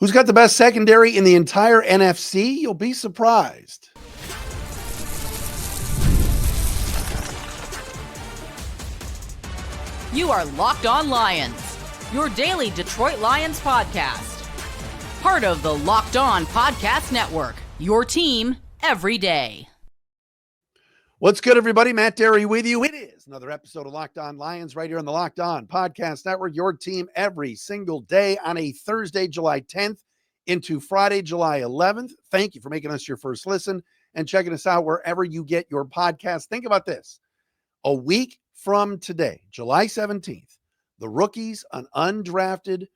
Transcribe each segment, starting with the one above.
Who's got the best secondary in the entire NFC? You'll be surprised. You are Locked On Lions, your daily Detroit Lions podcast. Part of the Locked On Podcast Network, your team every day. What's good, everybody? Matt Derry with you. It is another episode of Locked On Lions right here on the Locked On Podcast Network, your team every single day on a Thursday, July 10th into Friday, July 11th. Thank you for making us your first listen and checking us out wherever you get your podcast. Think about this. A week from today, July 17th, the rookies and undrafted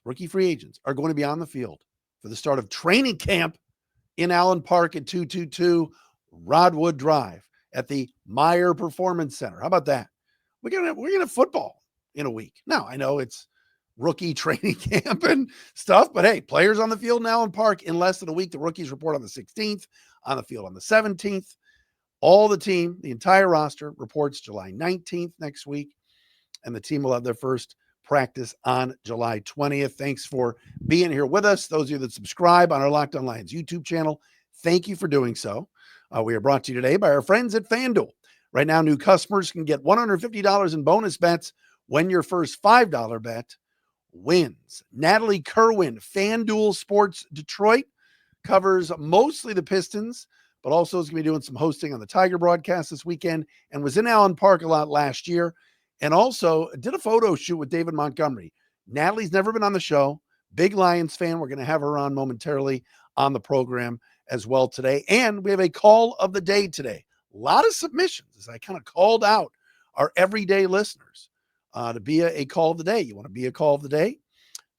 rookie free agents are going to be on the field for the start of training camp in Allen Park at 222 Rodwood Drive at the Meyer Performance Center. How about that? We're gonna have football in a week. Now, I know it's rookie training camp and stuff, but hey, players on the field in Allen Park in less than a week. The rookies report on the 16th, on the field on the 17th. All the team, the entire roster reports July 19th next week, and the team will have their first practice on July 20th. Thanks for being here with us. Those of you that subscribe on our Locked On Lions YouTube channel, thank you for doing so. We are brought to you today by our friends at FanDuel. Right now, new customers can get $150 in bonus bets when your first $5 bet wins. Natalie Kerwin, FanDuel Sports Detroit, covers mostly the Pistons, but also is going to be doing some hosting on the Tiger broadcast this weekend and was in Allen Park a lot last year and also did a photo shoot with David Montgomery. Natalie's never been on the show. Big Lions fan. We're going to have her on momentarily on the program as well today. And we have a call of the day today. A lot of submissions as I kind of called out our everyday listeners to be a call of the day. You want to be a call of the day?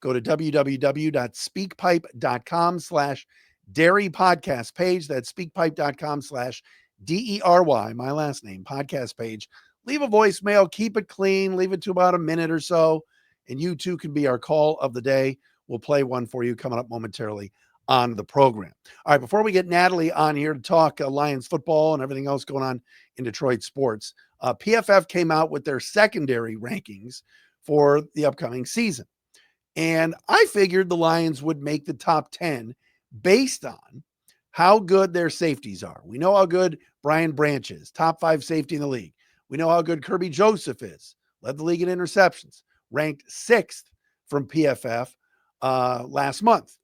Go to www.speakpipe.com/Derry podcast page. That's speakpipe.com/DERY, my last name, podcast page. Leave a voicemail, keep it clean, leave it to about a minute or so, and you too can be our call of the day. We'll play one for you coming up momentarily on the program. All right, before we get Natalie on here to talk Lions football and everything else going on in Detroit sports, PFF came out with their secondary rankings for the upcoming season. And I figured the Lions would make the top 10 based on how good their safeties are. We know how good Brian Branch is, top 5 safety in the league. We know how good Kirby Joseph is, led the league in interceptions, ranked 6th from PFF last month.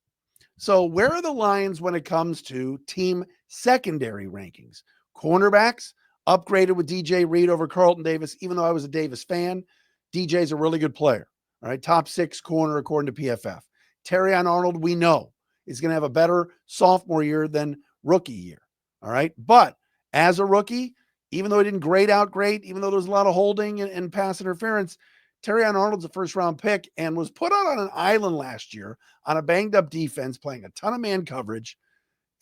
So where are the Lions when it comes to team secondary rankings? Cornerbacks, upgraded with DJ Reed over Carlton Davis. Even though I was a Davis fan, DJ's a really good player. All right, top 6 corner according to PFF. Terrion Arnold, we know, is going to have a better sophomore year than rookie year. All right, but as a rookie, even though he didn't grade out great, even though there was a lot of holding and pass interference, Terrion Arnold's a first-round pick and was put out on an island last year on a banged-up defense, playing a ton of man coverage,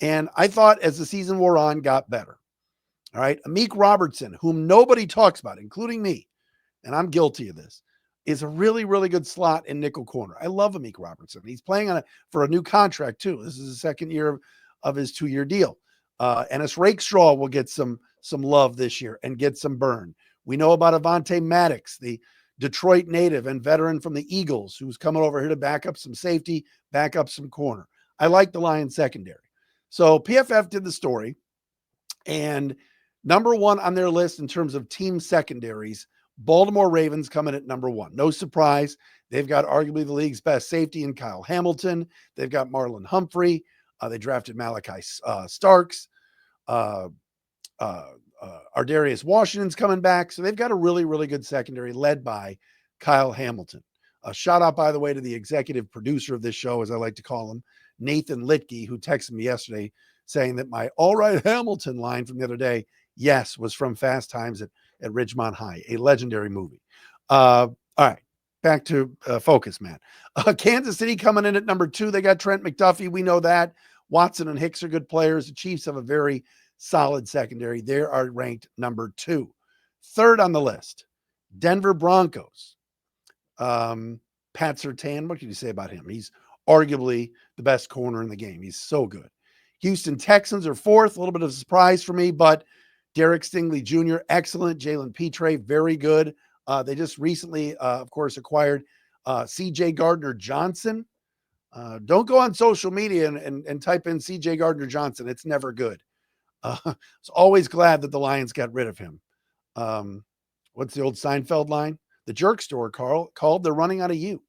and I thought as the season wore on, got better. All right, Amik Robertson, whom nobody talks about, including me, and I'm guilty of this, is a really, really good slot in nickel corner. I love Amik Robertson. He's playing for a new contract, too. This is the second year of his 2-year deal. Ennis Rakestraw will get some love this year and get some burn. We know about Avonte Maddox, the Detroit native and veteran from the Eagles, who's coming over here to back up some safety, back up some corner. I like the Lions secondary. So PFF did the story, and number 1 on their list in terms of team secondaries, Baltimore Ravens coming at number 1. No surprise. They've got arguably the league's best safety in Kyle Hamilton. They've got Marlon Humphrey. They drafted Malachi Starks. Ardarius Washington's coming back. So they've got a really, really good secondary led by Kyle Hamilton. A shout out, by the way, to the executive producer of this show, as I like to call him, Nathan Litke, who texted me yesterday saying that my all right Hamilton line from the other day, yes, was from Fast Times at Ridgemont High, a legendary movie. All right, back to focus, man. Kansas City coming in at number 2. They got Trent McDuffie. We know that. Watson and Hicks are good players. The Chiefs have a very solid secondary. They are ranked number 2. Third on the list, Denver Broncos. Pat Surtain, what can you say about him? He's arguably the best corner in the game. He's so good. Houston Texans are 4th, a little bit of a surprise for me, but Derek Stingley Jr., excellent. Jalen Petre, very good. They just recently, of course, acquired C.J. Gardner-Johnson Don't go on social media and type in CJ Gardner-Johnson. It's never good. I was always glad that the Lions got rid of him. What's the old Seinfeld line? The jerk store, Carl, called they're running out of you.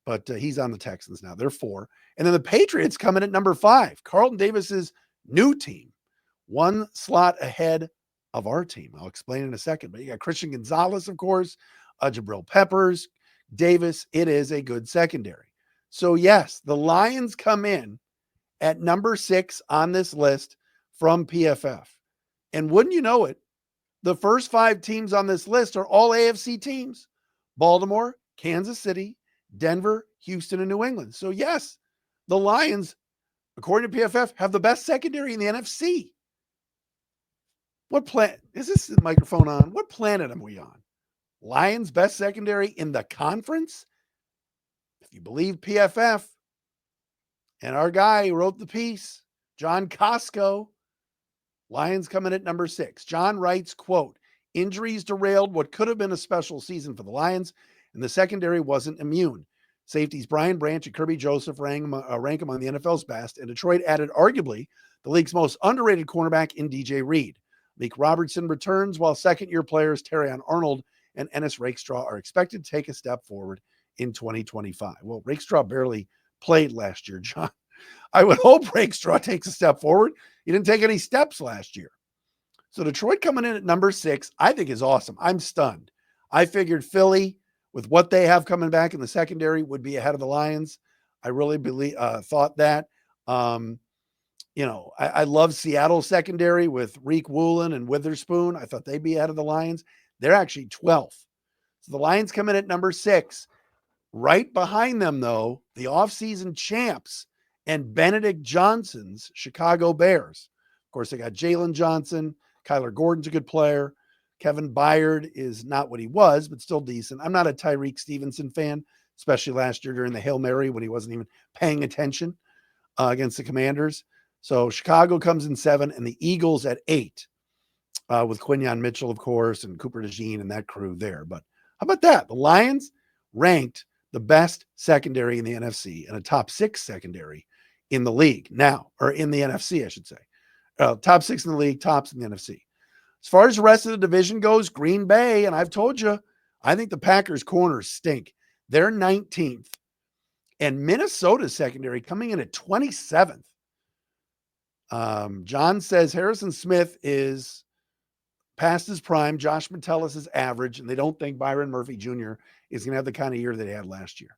But he's on the Texans now. They're 4. And then the Patriots come in at number 5. Carlton Davis's new team, 1 slot ahead of our team. I'll explain in a second. But you got Christian Gonzalez, of course, Jabril Peppers, Davis. It is a good secondary. So, yes, the Lions come in at number 6 on this list from PFF. And wouldn't you know it, the first 5 teams on this list are all AFC teams. Baltimore, Kansas City, Denver, Houston, and New England. So, yes, the Lions, according to PFF, have the best secondary in the NFC. What planet is this microphone on? What planet am we on? Lions best secondary in the conference? If you believe PFF and our guy who wrote the piece, John Costco, Lions coming at number 6. John writes, quote, injuries derailed what could have been a special season for the Lions, and the secondary wasn't immune. Safeties Brian Branch and Kirby Joseph rank among the NFL's best, and Detroit added arguably the league's most underrated cornerback in DJ Reed. Meek Robertson returns, while second-year players Terrion Arnold and Ennis Rakestraw are expected to take a step forward in 2025. Well, Rakestraw barely played last year, John. I would hope Rakestraw takes a step forward. He didn't take any steps last year. So Detroit coming in at number 6, I think is awesome. I'm stunned. I figured Philly, with what they have coming back in the secondary, would be ahead of the Lions. I really thought that. I love Seattle secondary with Reek Woolen and Witherspoon. I thought they'd be ahead of the Lions. They're actually 12th. So the Lions come in at number 6. Right behind them, though, the offseason champs and Benedict Johnson's Chicago Bears. Of course, they got Jalen Johnson. Kyler Gordon's a good player. Kevin Byard is not what he was, but still decent. I'm not a Tyreek Stevenson fan, especially last year during the Hail Mary when he wasn't even paying attention against the Commanders. So Chicago comes in 7 and the Eagles at 8 with Quinyon Mitchell, of course, and Cooper DeJean and that crew there. But how about that? The Lions ranked the best secondary in the NFC and a top 6 secondary in the league now, or in the NFC, I should say. Top 6 in the league, tops in the NFC. As far as the rest of the division goes, Green Bay, and I've told you, I think the Packers corners stink. They're 19th. And Minnesota's secondary coming in at 27th. John says Harrison Smith is past his prime. Josh Metellus is average, and they don't think Byron Murphy Jr. is going to have the kind of year that he had last year.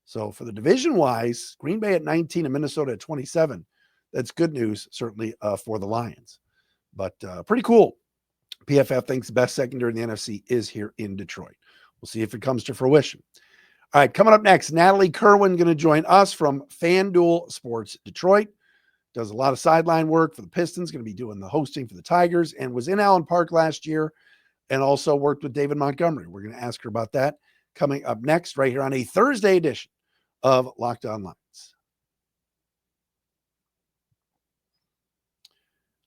So for the division-wise, Green Bay at 19 and Minnesota at 27. That's good news, certainly, for the Lions. But pretty cool. PFF thinks the best secondary in the NFC is here in Detroit. We'll see if it comes to fruition. All right, coming up next, Natalie Kerwin going to join us from FanDuel Sports Detroit. Does a lot of sideline work for the Pistons, going to be doing the hosting for the Tigers, and was in Allen Park last year and also worked with David Montgomery. We're going to ask her about that coming up next right here on a Thursday edition of Locked On Lions.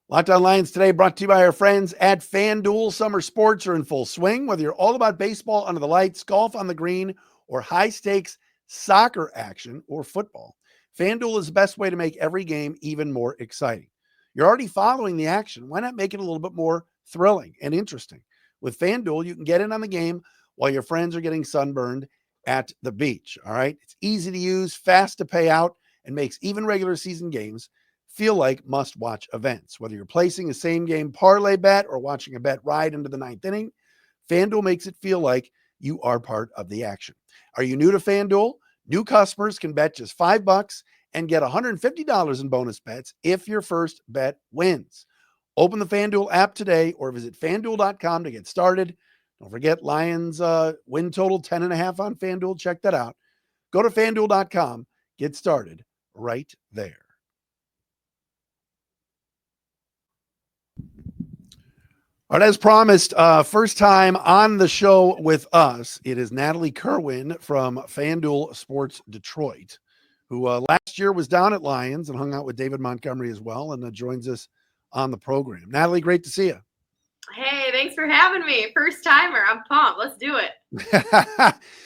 Locked On Lions today brought to you by our friends at FanDuel. Summer sports are in full swing. Whether you're all about baseball under the lights, golf on the green, or high-stakes soccer action or football, FanDuel is the best way to make every game even more exciting. You're already following the action. Why not make it a little bit more thrilling and interesting? With FanDuel, you can get in on the game while your friends are getting sunburned at the beach, all right? It's easy to use, fast to pay out, and makes even regular season games feel like must-watch events. Whether you're placing a same-game parlay bet or watching a bet ride into the 9th inning, FanDuel makes it feel like you are part of the action. Are you new to FanDuel? New customers can bet just $5 and get $150 in bonus bets if your first bet wins. Open the FanDuel app today or visit FanDuel.com to get started. Don't forget Lions win total 10.5 on FanDuel. Check that out. Go to FanDuel.com. Get started right there. All right, as promised, first time on the show with us, it is Natalie Kerwin from FanDuel Sports Detroit, who last year was down at Lions and hung out with David Montgomery as well, and joins us on the program. Natalie, great to see you. Hey, thanks for having me. First timer. I'm pumped. Let's do it.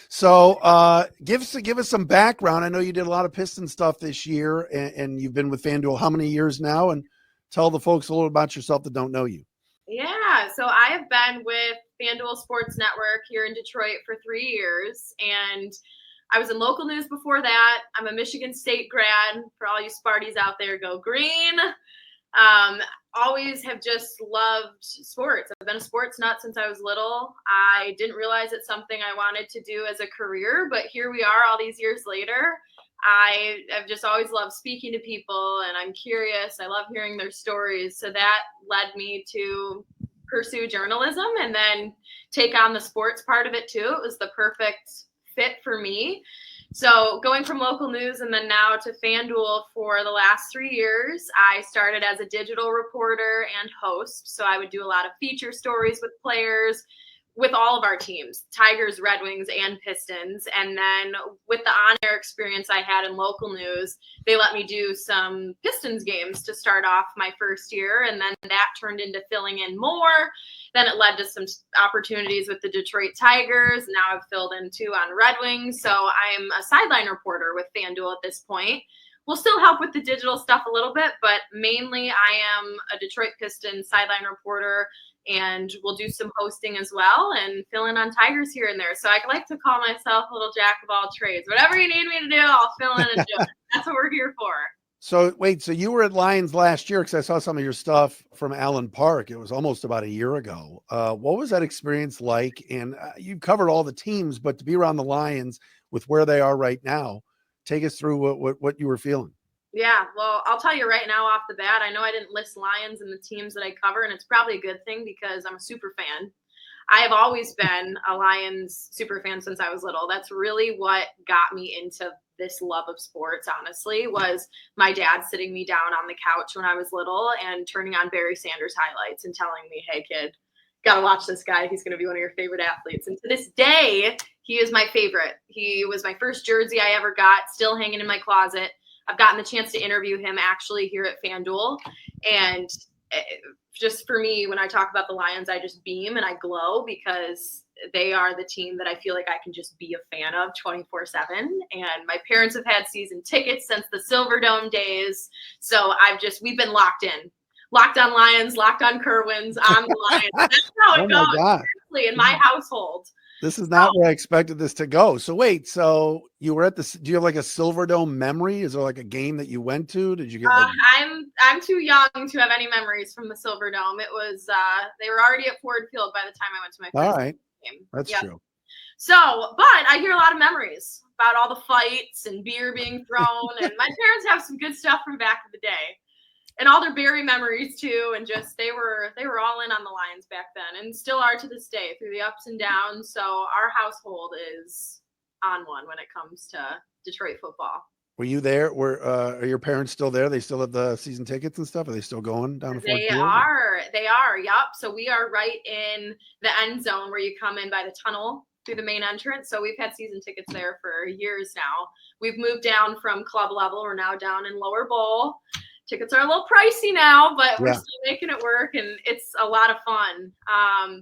So give us some background. I know you did a lot of Piston stuff this year, and you've been with FanDuel how many years now? And tell the folks a little about yourself that don't know you. Yeah, so I have been with FanDuel Sports Network here in Detroit for 3 years, and I was in local news before that. I'm a Michigan State grad. For all you Sparties out there, go green. Always have just loved sports. I've been a sports nut since I was little. I didn't realize it's something I wanted to do as a career, but here we are all these years later. I've just always loved speaking to people, and I'm curious. I love hearing their stories. So that led me to pursue journalism and then take on the sports part of it too. It was the perfect fit for me. So going from local news and then now to FanDuel for the last 3 years, I started as a digital reporter and host. So I would do a lot of feature stories with players, with all of our teams, Tigers, Red Wings, and Pistons. And then with the on-air experience I had in local news, they let me do some Pistons games to start off my first year. And then that turned into filling in more. Then it led to some opportunities with the Detroit Tigers. Now I've filled in too on Red Wings. So I'm a sideline reporter with FanDuel at this point. We'll still help with the digital stuff a little bit, but mainly I am a Detroit Pistons sideline reporter, and we'll do some hosting as well and fill in on Tigers here and there. So I like to call myself a little jack of all trades. Whatever you need me to do, I'll fill in and do it. That's what we're here for. So wait, so you were at Lions last year because I saw some of your stuff from Allen Park. It was almost about a year ago. What was that experience like? And you've covered all the teams, but to be around the Lions with where they are right now, take us through what you were feeling. Yeah, well, I'll tell you right now off the bat, I know I didn't list Lions in the teams that I cover, and it's probably a good thing because I'm a super fan. I have always been a Lions super fan since I was little. That's really what got me into this love of sports, honestly, was my dad sitting me down on the couch when I was little and turning on Barry Sanders highlights and telling me, hey, kid, got to watch this guy. He's going to be one of your favorite athletes. And to this day, he is my favorite. He was my first jersey I ever got, still hanging in my closet. I've gotten the chance to interview him actually here at FanDuel. And just for me, when I talk about the Lions, I just beam and I glow because they are the team that I feel like I can just be a fan of 24/7. And my parents have had season tickets since the Silverdome days. So we've been locked in. Locked on Lions, locked on Kerwins, on the Lions. That's how it goes, seriously, in my household. This is not where I expected this to go. So wait, so you were do you have like a Silverdome memory? Is there like a game that you went to? Did you get I'm too young to have any memories from the Silverdome. It was they were already at Ford Field by the time I went to my first game. That's true. So, but I hear a lot of memories about all the fights and beer being thrown, and my parents have some good stuff from back in the day. And all their Barry memories too, and just they were all in on the Lions back then, and still are to this day through the ups and downs. So our household is on one when it comes to Detroit football. Were you there? Are your parents still there? They still have the season tickets and stuff? Are they still going down to Ford Field? They are. Yep. So we are right in the end zone where you come in by the tunnel through the main entrance. So we've had season tickets there for years now. We've moved down from club level. We're now down in lower bowl. Tickets are a little pricey now, but we're still making it work, and it's a lot of fun.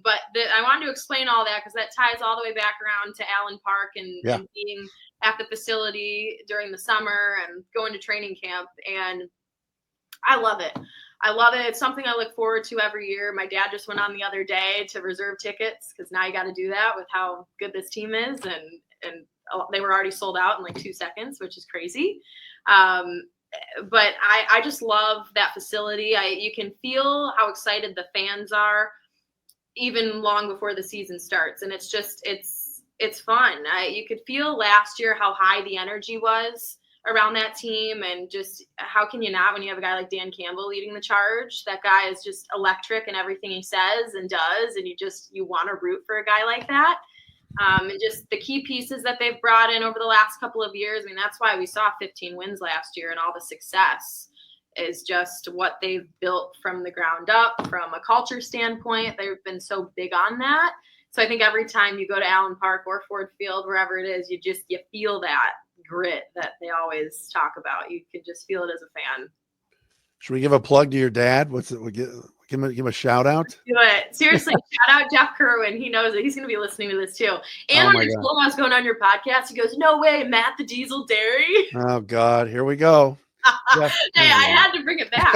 But I wanted to explain all that because that ties all the way back around to Allen Park and being at the facility during the summer and going to training camp. And I love it. It's something I look forward to every year. My dad just went on the other day to reserve tickets because now you got to do that with how good this team is. And they were already sold out in like 2 seconds, which is crazy. But I just love that facility. You can feel how excited the fans are even long before the season starts. And it's just, it's fun. You could feel last year how high the energy was around that team. And just how can you not when you have a guy like Dan Campbell leading the charge? That guy is just electric in everything he says and does. And you want to root for a guy like that. And just the key pieces that they've brought in over the last couple of years. I mean, that's why we saw 15 wins last year, and all the success is just what they've built from the ground up. From a culture standpoint, they've been so big on that. So I think every time you go to Allen Park or Ford Field, wherever it is, you feel that grit that they always talk about. You can just feel it as a fan. Should we give a plug to your dad? What's it? Give him a shout out. Do it. Seriously, shout out Jeff Kerwin. He knows it. He's going to be listening to this too. And when I told him I was going on your podcast, he goes, "No way, Matt the Diesel Dairy." Oh God, here we go. Hey, I had to bring it back.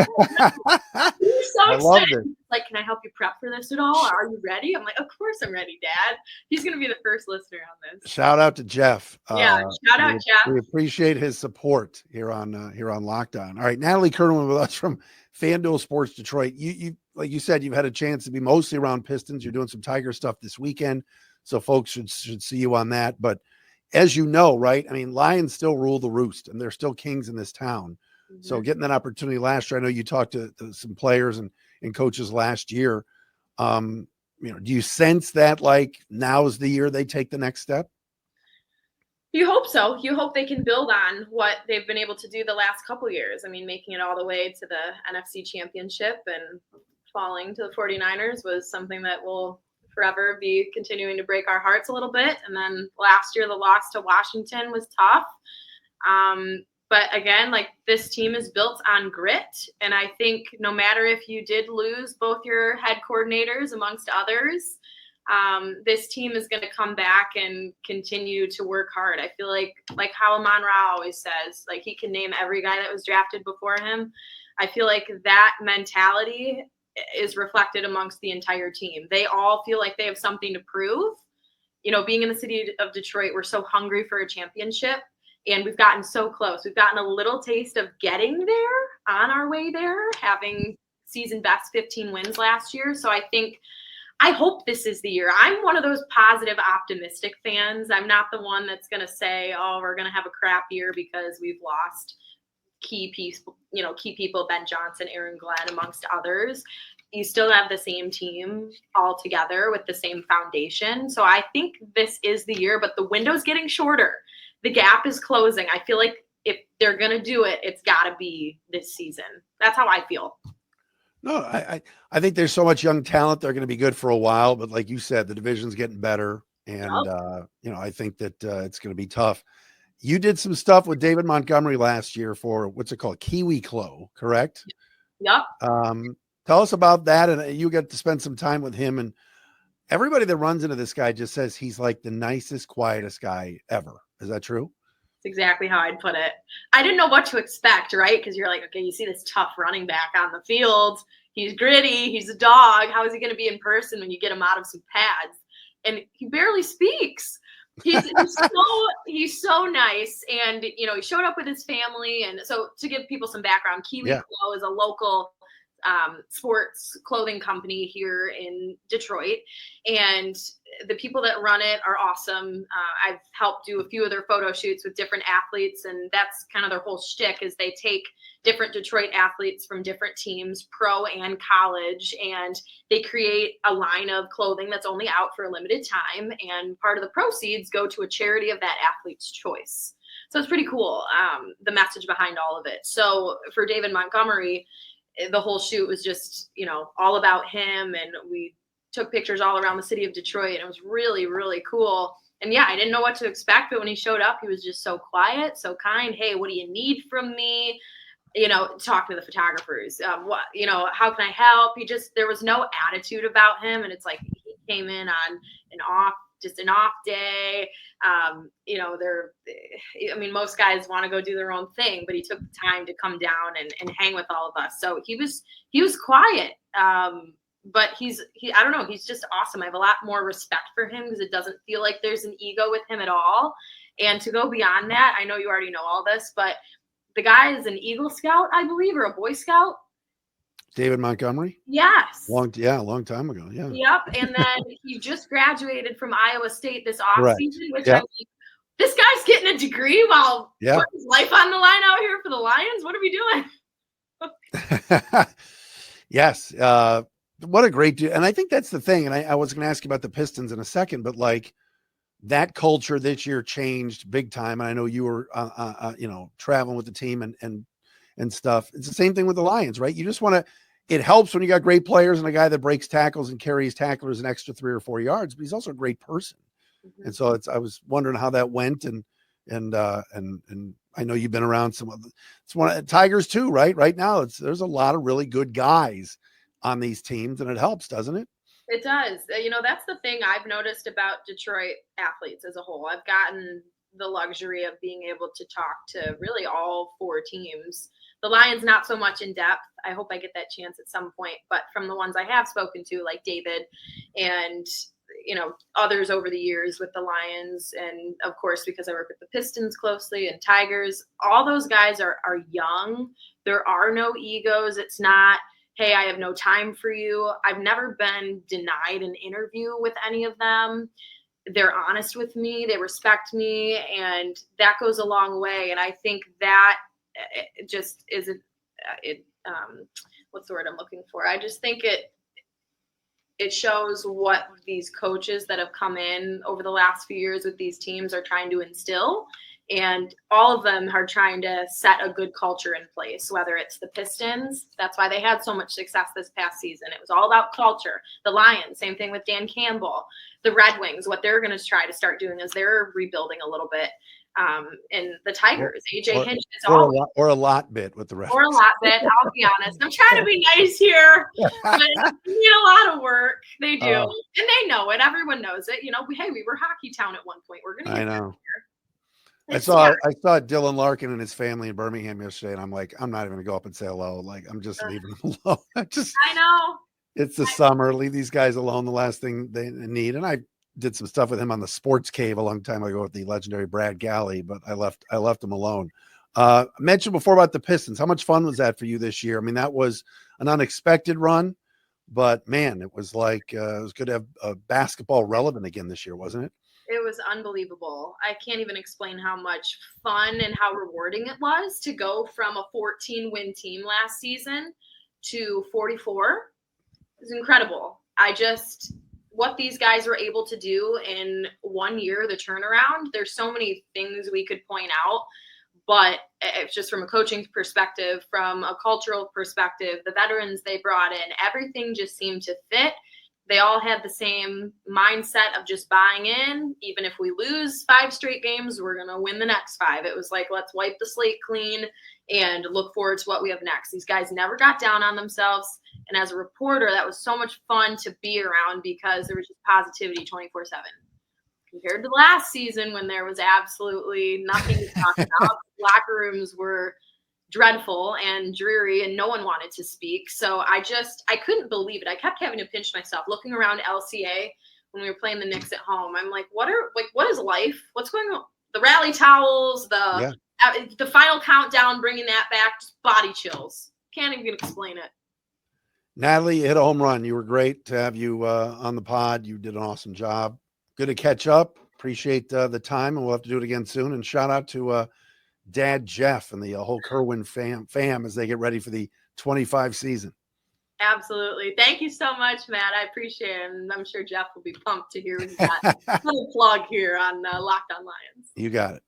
He's so I excited. loved it. Like, can I help you prep for this at all? Are you ready? I'm like, of course I'm ready, Dad. He's going to be the first listener on this. Shout out to Jeff. Yeah, shout out Jeff. We appreciate his support here on Lockdown. All right, Natalie Kerwin with us from FanDuel Sports Detroit. You like you said, you've had a chance to be mostly around Pistons. You're doing some Tiger stuff this weekend, so folks should see you on that. But as you know, right? I mean, Lions still rule the roost, and they're still kings in this town. Mm-hmm. So getting that opportunity last year, I know you talked to some players and coaches last year. Do you sense that like now is the year they take the next step? You hope so. You hope they can build on what they've been able to do the last couple of years. I mean, making it all the way to the NFC Championship and falling to the 49ers was something that will forever be continuing to break our hearts a little bit. And then last year, the loss to Washington was tough. But again, like this team is built on grit. And I think no matter if you did lose both your head coordinators amongst others, this team is going to come back and continue to work hard. I feel like how Amon-Ra always says, like he can name every guy that was drafted before him. I feel like that mentality is reflected amongst the entire team. They all feel like they have something to prove. You know, being in the city of Detroit, we're so hungry for a championship. And we've gotten so close. We've gotten a little taste of getting there on our way there, having season best 15 wins last year. So I hope this is the year. I'm one of those positive, optimistic fans. I'm not the one that's going to say, oh, we're going to have a crap year because we've lost key people, Ben Johnson, Aaron Glenn, amongst others. You still have the same team all together with the same foundation. So I think this is the year, but the window's getting shorter. The gap is closing. I feel like if they're going to do it, it's got to be this season. That's how I feel. No, I think there's so much young talent. They're going to be good for a while. But like you said, the division's getting better. And, I think that it's going to be tough. You did some stuff with David Montgomery last year for what's it called? Kiwi Clo, correct? Yep. Tell us about that. And you get to spend some time with him. And everybody that runs into this guy just says he's like the nicest, quietest guy ever. Is that true? That's exactly how I'd put it. I didn't know what to expect, right? Because you're like, okay, you see this tough running back on the field. He's gritty. He's a dog. How is he going to be in person when you get him out of some pads? And he barely speaks. He's so nice. And, he showed up with his family. And so to give people some background, Kiwi Clo is a local sports clothing company here in Detroit, and the people that run it are awesome. I've helped do a few of their photo shoots with different athletes, and that's kind of their whole shtick is they take different Detroit athletes from different teams, pro and college, and they create a line of clothing that's only out for a limited time, and part of the proceeds go to a charity of that athlete's choice. So it's pretty cool, the message behind all of it. So for David Montgomery, the whole shoot was just, all about him. And we took pictures all around the city of Detroit, and it was really, really cool. And I didn't know what to expect, but when he showed up, he was just so quiet, so kind. Hey, what do you need from me? Talking to the photographers, how can I help? There was no attitude about him. And it's like, he came in on an off day. Most guys want to go do their own thing, but he took the time to come down and hang with all of us. So he was quiet. But I don't know. He's just awesome. I have a lot more respect for him because it doesn't feel like there's an ego with him at all. And to go beyond that, I know you already know all this, but the guy is an Eagle Scout, I believe, or a Boy Scout. David Montgomery? Yes. Long time ago. Yeah. Yep. And then he just graduated from Iowa State this offseason, which I'm like, this guy's getting a degree while putting his life on the line out here for the Lions. What are we doing? Yes. What a great dude. And I think that's the thing. And I was going to ask you about the Pistons in a second, but like that culture this year changed big time. And I know you were, traveling with the team and stuff. It's the same thing with the Lions, right? You just want to, it helps when you got great players and a guy that breaks tackles and carries tacklers an extra 3 or 4 yards, but he's also a great person. Mm-hmm. And so I was wondering how that went. And I know you've been around it's one of Tigers too, right? Right now there's a lot of really good guys on these teams, and it helps, doesn't it? It does. That's the thing I've noticed about Detroit athletes as a whole. I've gotten the luxury of being able to talk to really all 4 teams. The Lions, not so much in depth. I hope I get that chance at some point. But from the ones I have spoken to, like David and, others over the years with the Lions, and of course, because I work with the Pistons closely and Tigers, all those guys are young. There are no egos. It's not, hey, I have no time for you. I've never been denied an interview with any of them. They're honest with me. They respect me. And that goes a long way. And I think that it just isn't, what's the word I'm looking for? I just think it shows what these coaches that have come in over the last few years with these teams are trying to instill. And all of them are trying to set a good culture in place, whether it's the Pistons. That's why they had so much success this past season. It was all about culture. The Lions, same thing with Dan Campbell. The Red Wings, what they're going to try to start doing is they're rebuilding a little bit. And the Tigers, AJ Hinch, or a lot bit with the Red Wings. Or a lot bit, I'll be honest. I'm trying to be nice here, but they need a lot of work. They do. And they know it. Everyone knows it. We were hockey town at one point. We're going to get there. I saw Dylan Larkin and his family in Birmingham yesterday, and I'm like, I'm not even gonna go up and say hello. Like, I'm just leaving them alone. I know. It's the summer. Leave these guys alone. The last thing they need. And I did some stuff with him on the Sports Cave a long time ago with the legendary Brad Galley, but I left him alone. I mentioned before about the Pistons. How much fun was that for you this year? I mean, that was an unexpected run, but man, it was like it was good to have basketball relevant again this year, wasn't it? It was unbelievable. I can't even explain how much fun and how rewarding it was to go from a 14-win team last season to 44. It was incredible. What these guys were able to do in 1 year, the turnaround, there's so many things we could point out, but it's just from a coaching perspective, from a cultural perspective, the veterans they brought in, everything just seemed to fit. They all had the same mindset of just buying in. Even if we lose 5 straight games, we're going to win the next 5. It was like, let's wipe the slate clean and look forward to what we have next. These guys never got down on themselves. And as a reporter, that was so much fun to be around because there was just positivity 24/7. Compared to last season when there was absolutely nothing to talk about. Locker rooms were dreadful and dreary and no one wanted to speak. So I couldn't believe it. I kept having to pinch myself looking around LCA when we were playing the Knicks at home. I'm like, what is life? What's going on? The rally towels, the final countdown, bringing that back, just body chills. Can't even explain it. Natalie, you hit a home run. You were great to have you on the pod. You did an awesome job. Good to catch up. Appreciate the time, and we'll have to do it again soon. And shout out to Dad Jeff and the whole Kerwin fam as they get ready for the 25 season. Absolutely. Thank you so much, Matt. I appreciate it. And I'm sure Jeff will be pumped to hear that little plug here on Locked On Lions. You got it.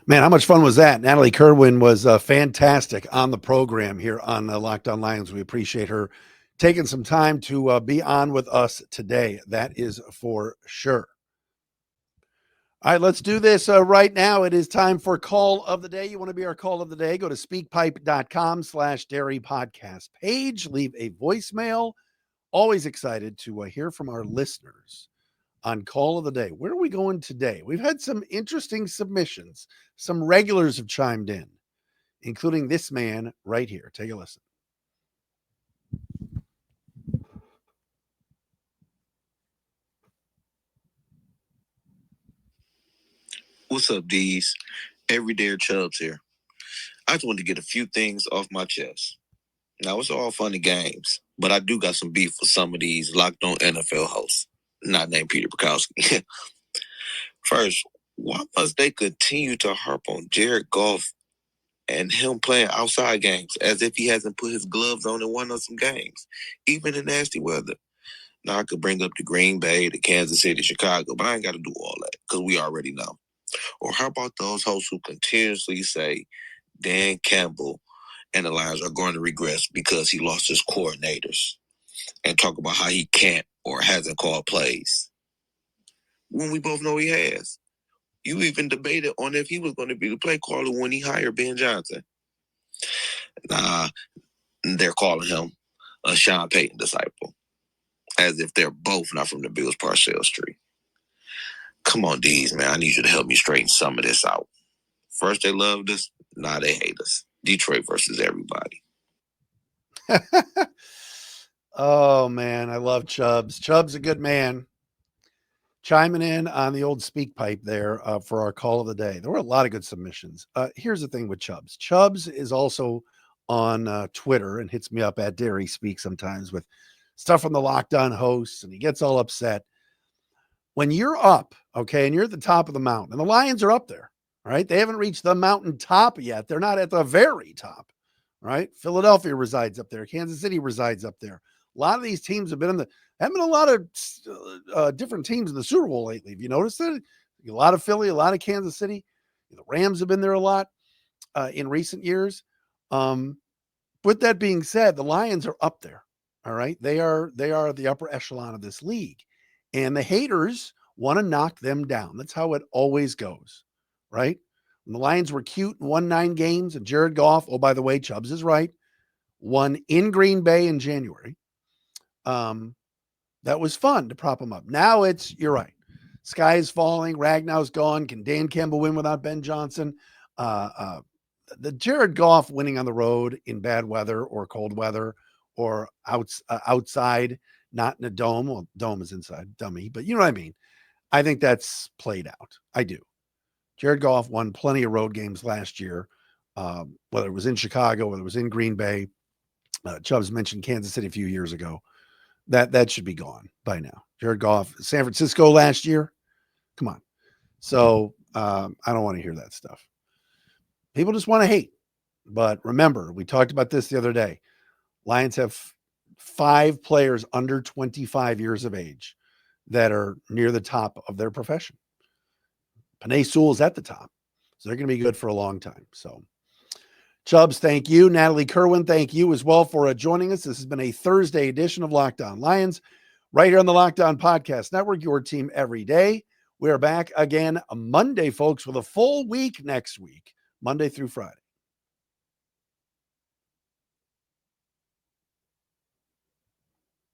Man, how much fun was that? Natalie Kerwin was fantastic on the program here on Locked On Lions. We appreciate her taking some time to be on with us today. That is for sure. All right, let's do this right now. It is time for Call of the Day. You want to be our Call of the Day? Go to speakpipe.com/Dairy Podcast page. Leave a voicemail. Always excited to hear from our listeners on Call of the Day. Where are we going today? We've had some interesting submissions. Some regulars have chimed in, including this man right here. Take a listen. What's up, D's? Everyday Chubbs here. I just wanted to get a few things off my chest. Now, it's all fun and games, but I do got some beef with some of these Locked On NFL hosts, not named Peter Bukowski. First, why must they continue to harp on Jared Goff and him playing outside games as if he hasn't put his gloves on in one of some games, even in nasty weather? Now, I could bring up the Green Bay, the Kansas City, Chicago, but I ain't got to do all that because we already know. Or how about those hosts who continuously say Dan Campbell and the Lions are going to regress because he lost his coordinators and talk about how he can't or hasn't called plays when we both know he has? You even debated on if he was going to be the play caller when he hired Ben Johnson. Nah, they're calling him a Sean Payton disciple, as if they're both not from the Bills Parcells tree. Come on, D's, man. I need you to help me straighten some of this out. First they loved us, now they hate us. Detroit versus everybody. Oh, man, I love Chubbs. Chubbs a good man. Chiming in on the old speak pipe there for our call of the day. There were a lot of good submissions. Here's the thing with Chubbs. Chubbs is also on Twitter and hits me up at Dairy Speak sometimes with stuff from the Locked On hosts, and he gets all upset. When you're up, okay, and you're at the top of the mountain, and the Lions are up there, right? They haven't reached the mountain top yet. They're not at the very top, right? Philadelphia resides up there. Kansas City resides up there. A lot of these teams have been haven't been a lot of different teams in the Super Bowl lately. Have you noticed that? A lot of Philly, a lot of Kansas City. The Rams have been there a lot in recent years. With that being said, the Lions are up there. All right. They are the upper echelon of this league. And the haters want to knock them down. That's how it always goes. Right? When the Lions were cute and won 9 games, and Jared Goff, oh, by the way, Chubbs is right, won in Green Bay in January. That was fun to prop them up. Now you're right. Sky is falling. Ragnow's gone. Can Dan Campbell win without Ben Johnson? The Jared Goff winning on the road in bad weather or cold weather or outside, not in a dome. Well, dome is inside, dummy, but you know what I mean? I think that's played out. I do. Jared Goff won plenty of road games last year, whether it was in Chicago, whether it was in Green Bay. Chubbs mentioned Kansas City a few years ago. That should be gone by now. Jared Goff, San Francisco last year. Come on. So I don't want to hear that stuff. People just want to hate. But remember, we talked about this the other day. Lions have 5 players under 25 years of age that are near the top of their profession. Penei Sewell's at the top. So they're going to be good for a long time. So Chubbs, thank you. Natalie Kerwin, thank you as well for joining us. This has been a Thursday edition of Locked On Lions right here on the Locked On Podcast Network, your team every day. We are back again Monday, folks, with a full week next week, Monday through Friday.